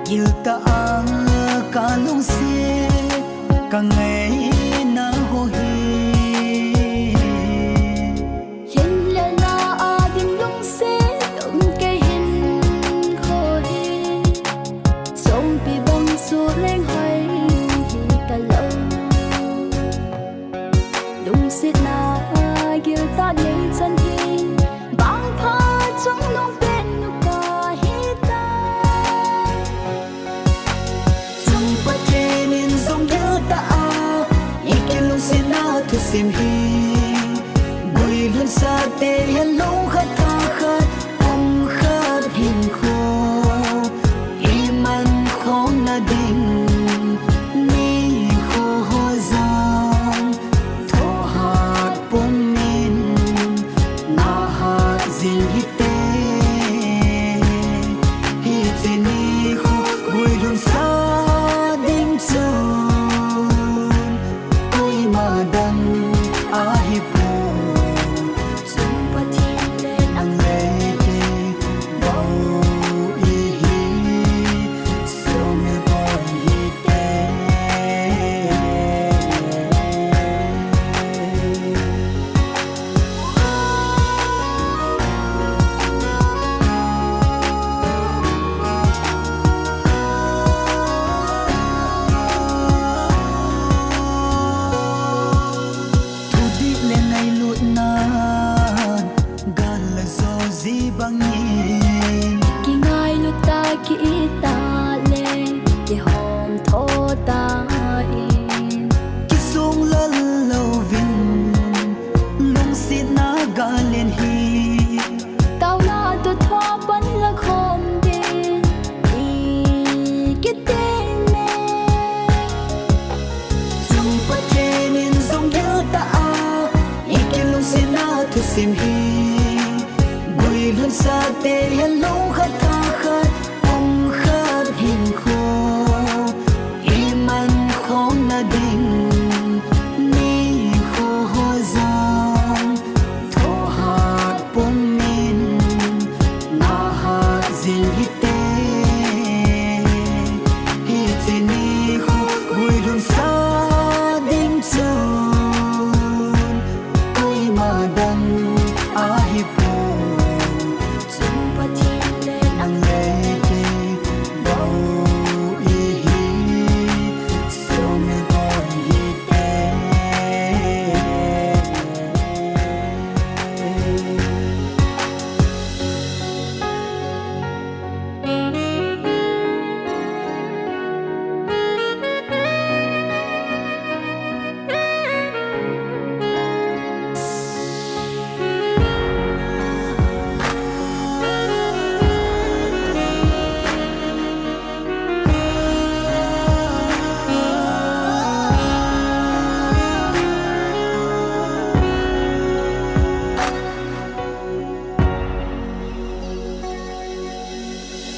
gilta ang kalong se kangai na ho hi hin la la ading lung se lung ke hin kho hi song pi bang su leng hai hi ka lo lung se na gilta nei chan hi bang pha chung lung pen nu ka hi ta chung pa kenin zong gilta a ikilung se na tu sim hi gui lun sa te yan long khat tha khat om khat hin kho iman khong na ding ni kho ho zang tho hat pom min na hat zin hi te hi te ni kho gui lun sa ding chun koi ma dang a hi po chung pa thiên lên ang le te bao i hi so me boy hi te tu di le ngai lut na gal la zo zi bang yin ki ngai lu ta ki ta le ki hom tho ta in ki sung la lo vin lung sit na galen hi tao na tu tho pan la khom din i ki te me chung pa kenin zong gilta a ikilung se na tu sim hi gui lun sa te yan long khat tha khat om khat hin kho iman khong na ding ni kho ho zang tho hat pom min na hat zin hi te hi te ni kho gui lun sa ding chun koi ma dang a hi po chung pa thiên lên ang le te bao i hi so me boy hi te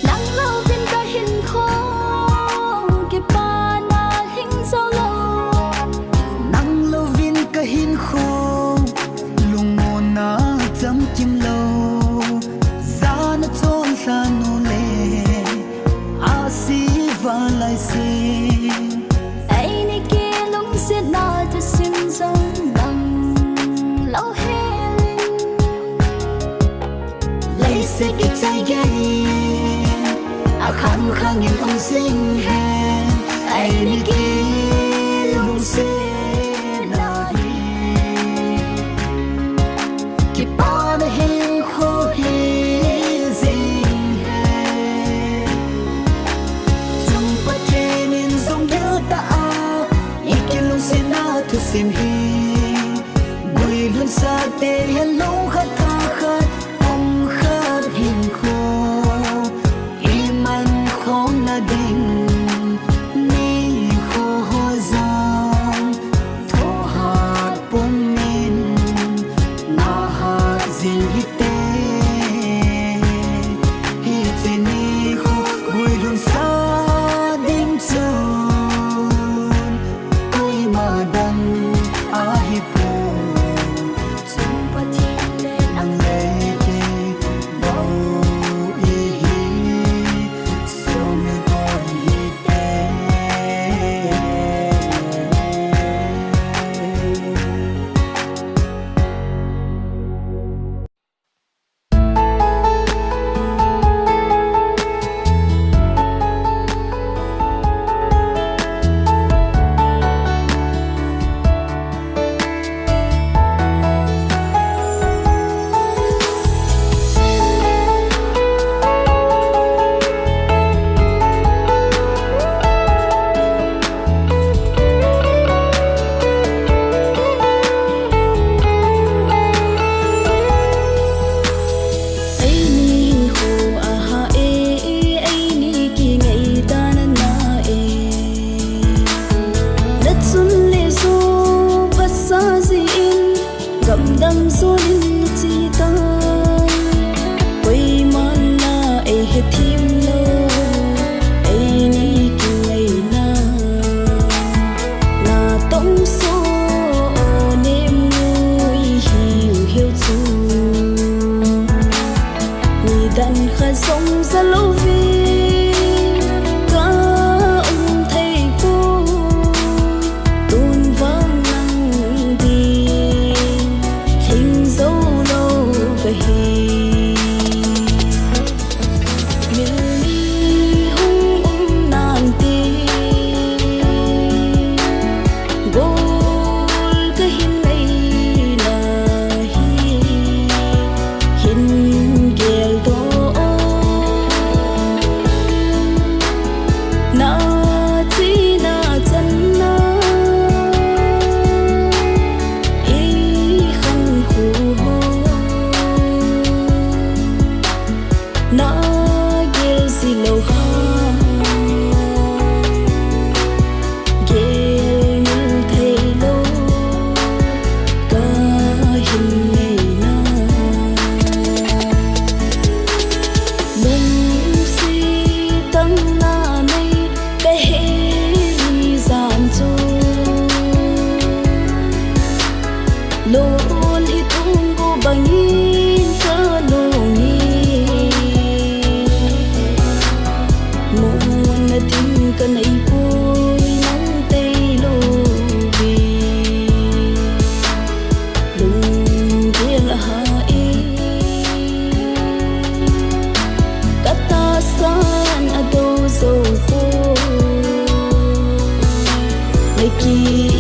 nắng lâu viên ca hin khô ki pa na hing so lo nang lo vin ka hin kho lung mo na cham kim lo za na chon sa nu le a si va lai si ai ni ki lung sit na tu sim zong dang lâu he lấy se ki chai gai a khang khang in ong sing he ai ni ki lung se na hi ki pa na hin kho hi zing he chung pa kenin zong gilta a ikilung se na tu sim hi gui lun sa te yan long khat tha khat om khat hin kho iman khong na ding ni kho ho zang tho hat pom min na hat zin hi te hi te ni kho gui lun sa ding chun koi ma dang a hi po chung pa thiên cái này vui nắng tây lô vì lùng kia là hai kata san ado dâu cô này kia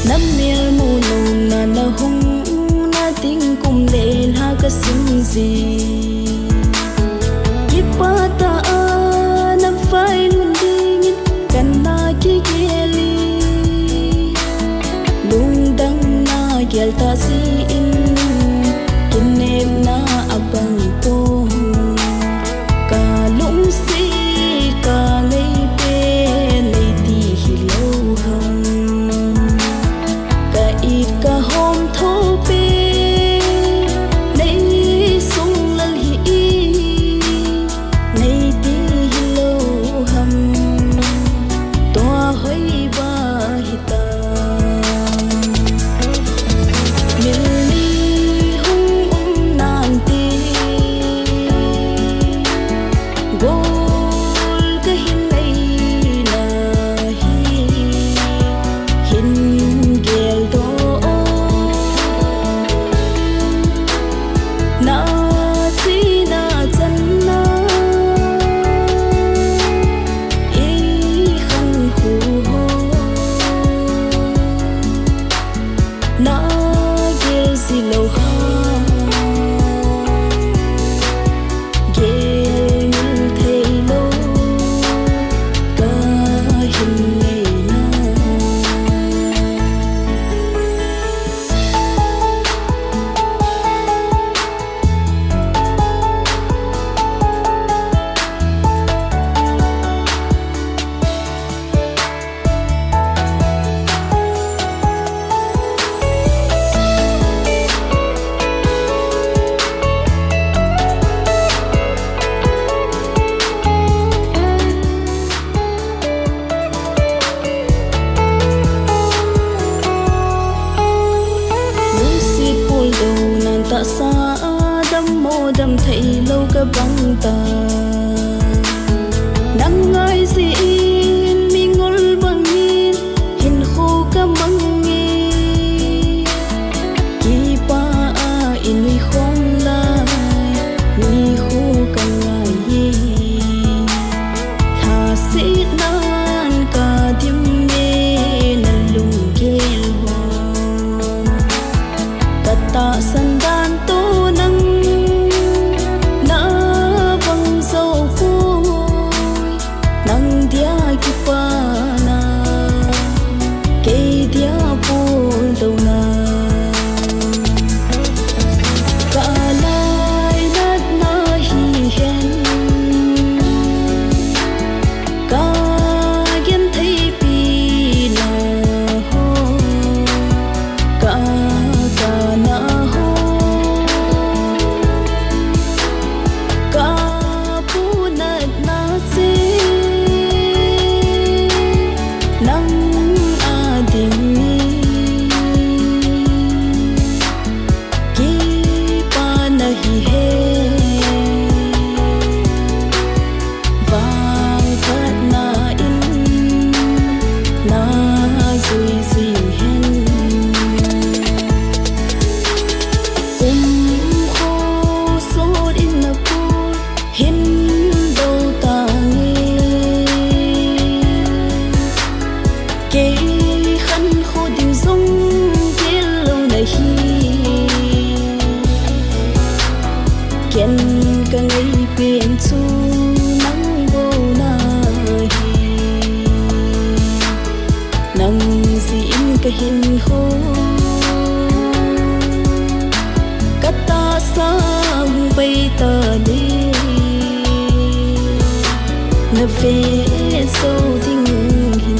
năm miel mù nồng na hung na ting kum le ha ka sim gì ipata na phai lun ding kan na ki geli lung dang na gel ta si in kinep na abang to ka lung si ka ngai pe nei ti hilo ham ka hom tho pe nei sung lal hi nei ti lo ham to hoi ba hi ta mil ni hung nan ti gol ka hin nei na hi hin gel do na ti na chân na e khăn khu ho na gel si lo ha gel mil thei lo ka hin nei na ta sa đam mô đam thấy lâu cả băng ta nắng ai gì mi ngol băng in hin khô cả băng in kỳ pa in mi khom la mi khô cả ngày tha sĩ nan cả đêm mê na lung gel ho kata sandan to nang na bang dâu vui nang dia ki pa na ke dia pun đâu na ka lai nat na hi hen ka gen thei pi na ho ka na ho ka pu na na si nang a ding ni ki pa na hi he vang khat na in na zui si hen hin đâu ta nghe kê khăn khô tình dung kê lâu này kiên cả ngày biển chu nắng vô na nắng xin cả hin khô kata sang bay ta đi na về sâu tình hình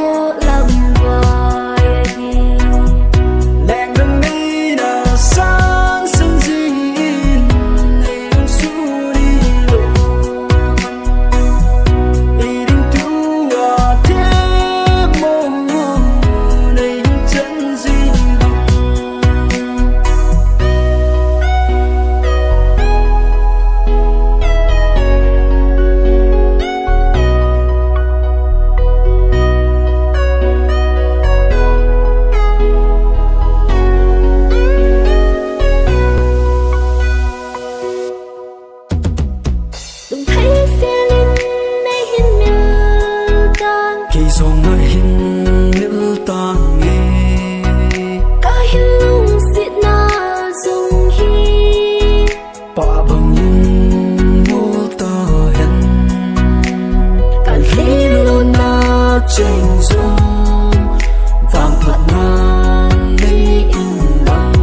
khô lắm vời lẹn đừng đi đã sáng sân gì này đông su đi lộ đi đinh tu à thế mô này chân gì đừng thấy xe linh này hin miêu tan khi dòng nơi hình miêu ta nghe cả hin lung xịt na dùng hi bỏ bằng những mô ta hẹn cả khi lô na tranh dung vàng phật na lấy in bằng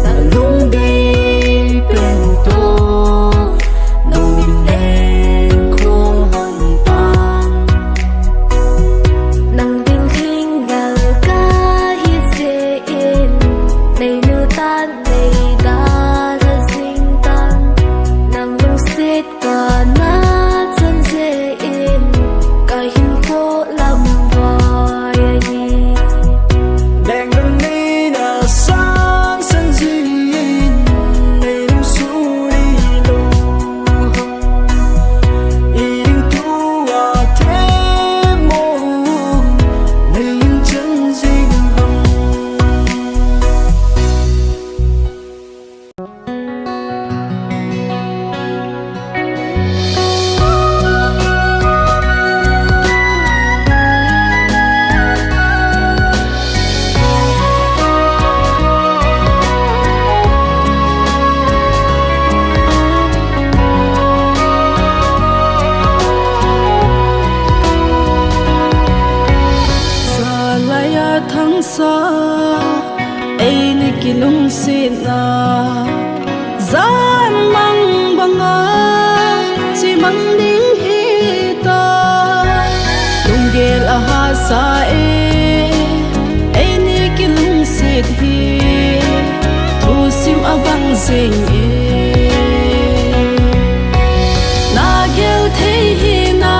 ta lung đi bên tô nung đen khô hơn tan nang ding khinh gal ca hi se in nei nu tan nei da ra sing tan nang lung xịt cả na chân se in cả hin khô lắm vời đèn đừng đi đã sáng sân gì này đông su đi lộ ý định tu à thế mô này chân gì hồng Salaya thang sa ai ni kilung sin na zan mang banga chi mang ding hi ta tung gel a ha sa ai ni kilung sit hi thu sim avang sing na gel thei hi na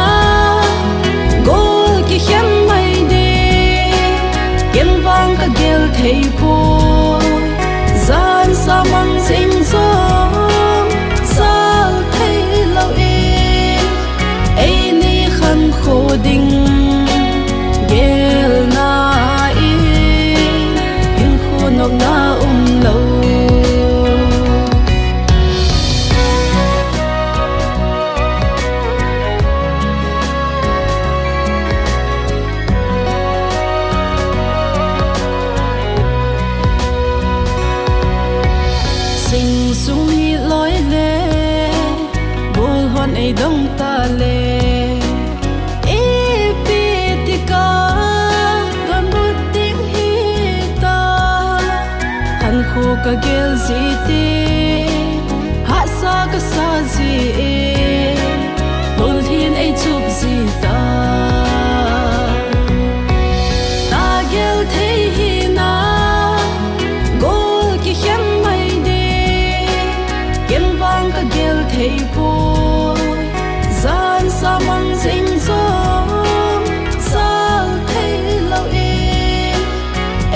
gol ki hian mai de ken vang ka gel thei po zan sa mang sing so sal thei lo ai ni khan kho ding gel na in kho nok na lo sing sung hi loi le bol hon ai dong ta le e pi ti ka don but ting hi ta han khu ka gel zi ti ha sa ka sa zi bol hin ai chup zi ta ta gel thei hi na gol ki hian mai de ken vang ka gel thei po zan sa mang sing so sal thei lo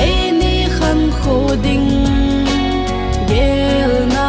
ai ni khan kho ding gel na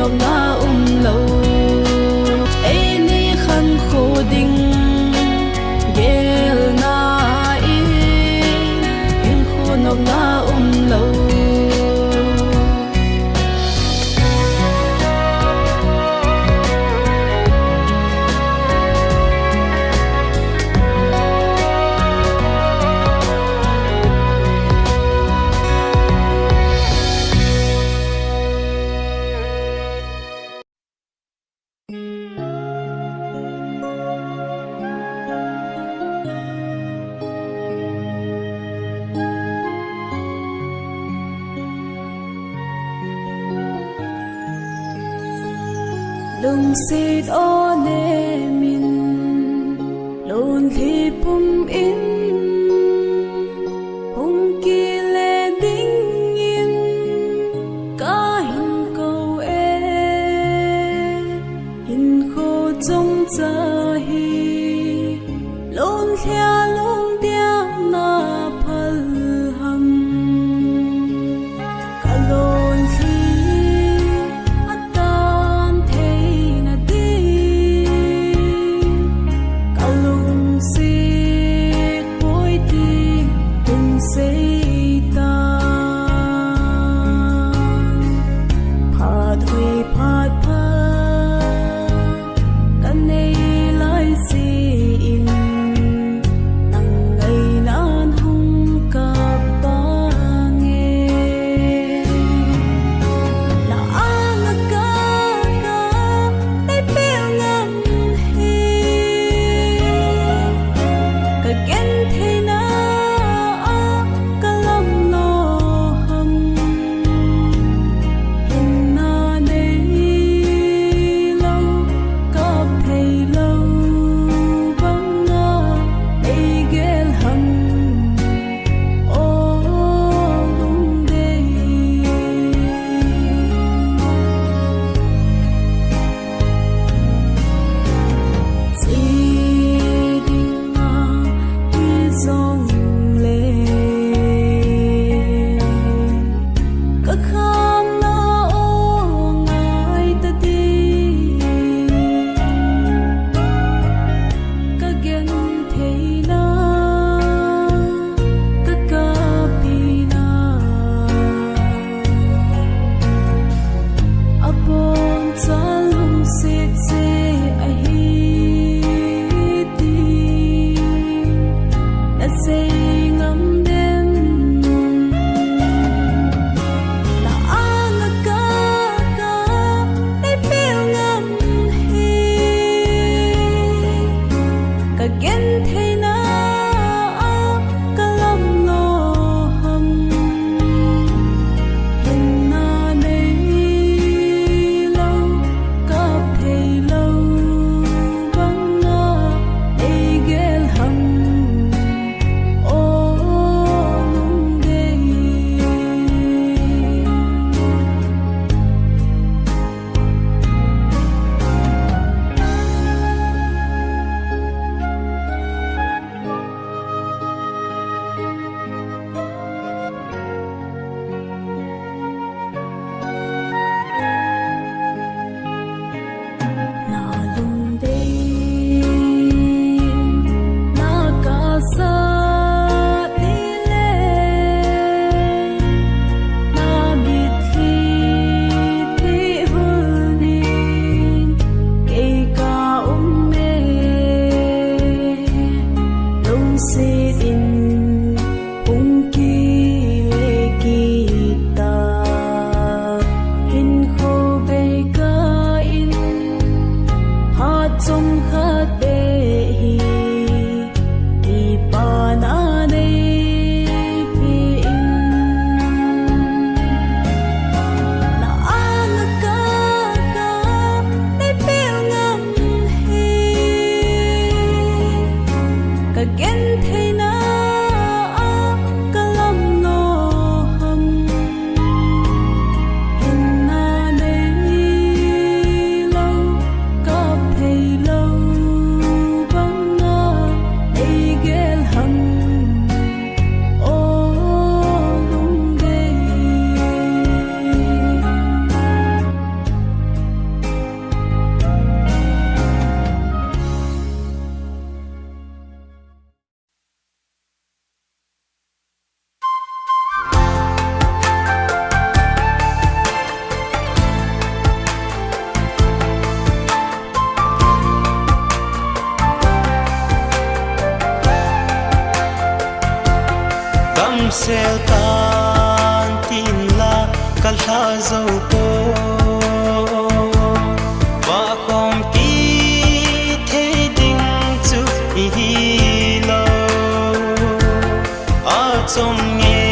nọc na lâu ai ni khăn khô đinh gel na in khô nọc na lâu lung xịt ô nê min lôn thi pum in hung kỳ lệ đinh yên cả hình câu hình khô trong giờ hi lôn theo lôn đeo na phal hầm cả lôn thi sel tan tin la kal tha zo po wa khom ki the ding chu hi lo a chom nge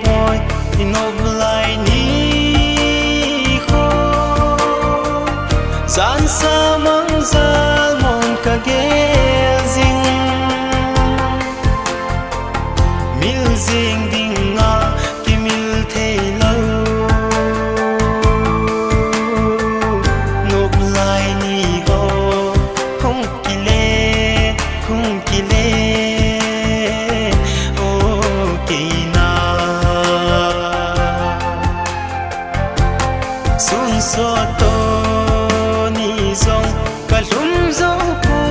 boy in of lai ni kho zan sa mang zal mon ka ge zing mil zing ding nga ki mil the lo nop lai ni ho không ki le o ki na sun so to ni zong ka lum zo ko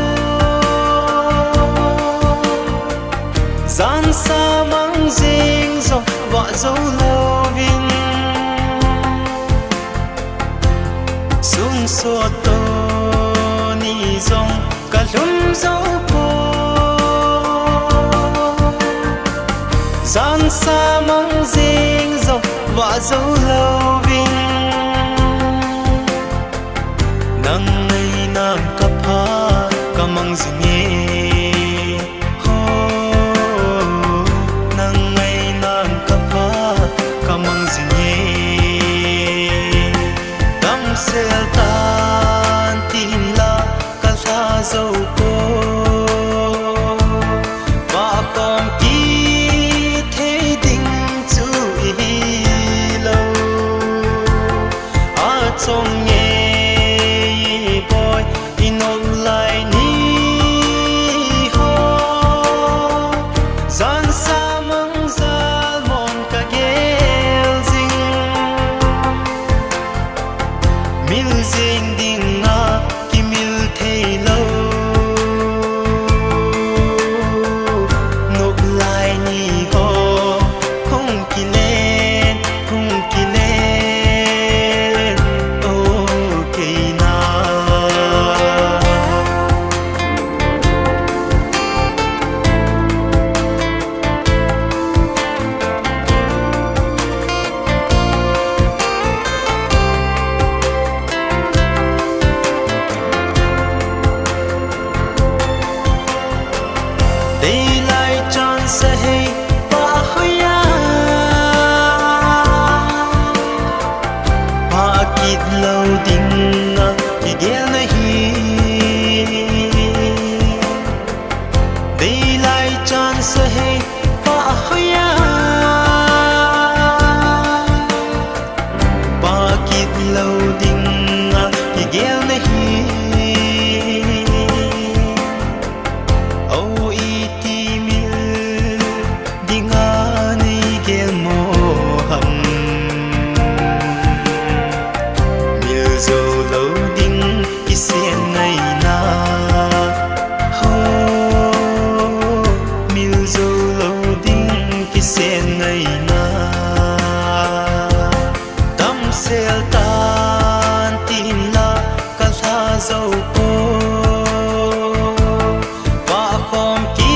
zan sa mang zing zo wa zo lovin sun so to ni zong ka lum zo ko zan sa mang zing zo wa zo lovin nang ngay nam ka pha ka mang zinge ho nang ngay nam ka pha ka mang zinge tam sel tan tin la ka tha zo ko ba kom ki the ding chu hi lo a chom nge boy in of lai ni ho zan sa mang zal mon ka gel zing mil zing ding nga ki mil thei lo nop lai ni ho không ki len okay na daylight chan sa hey pa khoya pa kit lo ding na ki gel nahi daylight chan sa hey pa khoya pa kit lo ding na ki gel nahi oh iti mil dinga nei gel mo ham mil zo lo ding isen nai na ho mil zo lo ding isen nai na tam sel tan tin la ka tha zo ko wa khom ki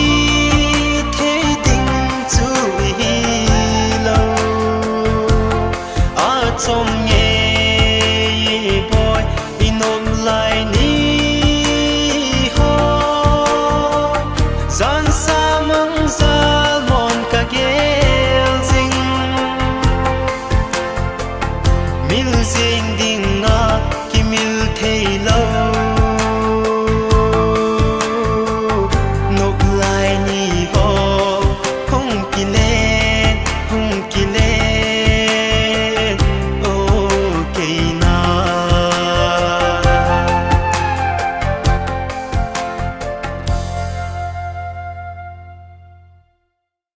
the ding chu hi lo a chom nge boy in of lai ni ho zan sa mang zal mon ka gel zing mil zing ding nga ki mil thei lo